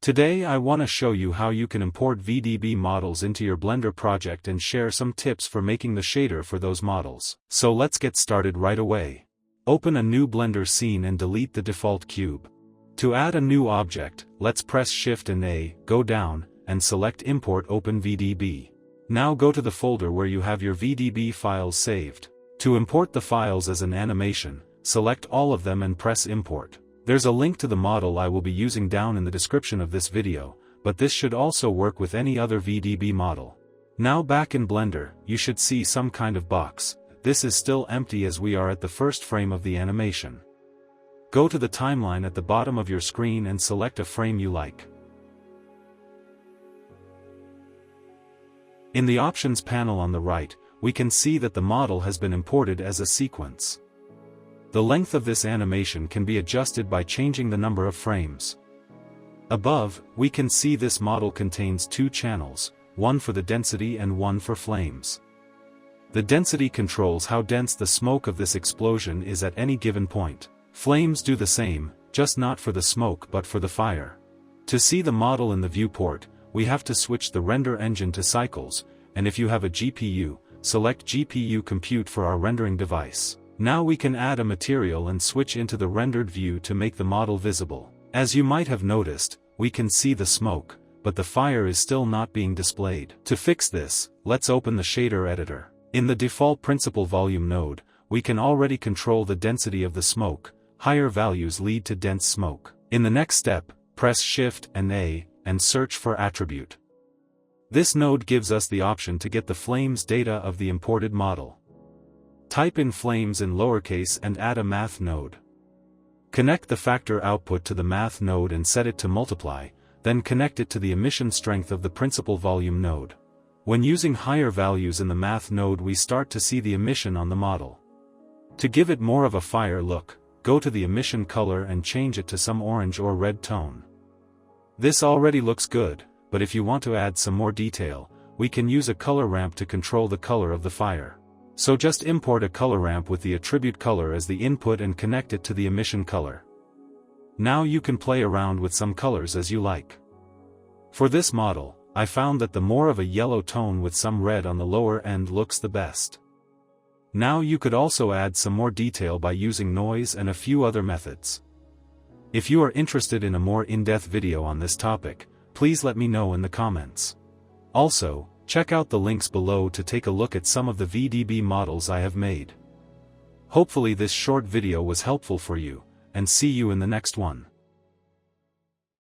Today I want to show you how you can import VDB models into your Blender project and share some tips for making the shader for those models. So let's get started right away. Open a new Blender scene and delete the default cube. To add a new object, let's press Shift and A, go down, and select Import Open VDB. Now go to the folder where you have your VDB files saved. To import the files as an animation, select all of them and press Import. There's a link to the model I will be using down in the description of this video, but this should also work with any other VDB model. Now back in Blender, you should see some kind of box. This is still empty as we are at the first frame of the animation. Go to the timeline at the bottom of your screen and select a frame you like. In the Options panel on the right, we can see that the model has been imported as a sequence. The length of this animation can be adjusted by changing the number of frames. Above, we can see this model contains two channels, one for the density and one for flames. The density controls how dense the smoke of this explosion is at any given point. Flames do the same, just not for the smoke but for the fire. To see the model in the viewport, we have to switch the render engine to cycles, and if you have a GPU, select GPU compute for our rendering device. Now we can add a material and switch into the rendered view to make the model visible. As you might have noticed, we can see the smoke, but the fire is still not being displayed. To fix this, let's open the shader editor. In the default principal volume node, we can already control the density of the smoke. Higher values lead to dense smoke. In the next step, press Shift and A, and search for attribute. This node gives us the option to get the flames data of the imported model. Type in flames in lowercase and add a math node. Connect the factor output to the math node and set it to multiply, then connect it to the emission strength of the principal volume node. When using higher values in the math node, we start to see the emission on the model. To give it more of a fire look, go to the emission color and change it to some orange or red tone. This already looks good, but if you want to add some more detail, we can use a color ramp to control the color of the fire. So just import a color ramp with the attribute color as the input and connect it to the emission color. Now you can play around with some colors as you like. For this model, I found that the more of a yellow tone with some red on the lower end looks the best. Now you could also add some more detail by using noise and a few other methods. If you are interested in a more in-depth video on this topic, please let me know in the comments. Also, check out the links below to take a look at some of the VDB models I have made. Hopefully this short video was helpful for you, and see you in the next one.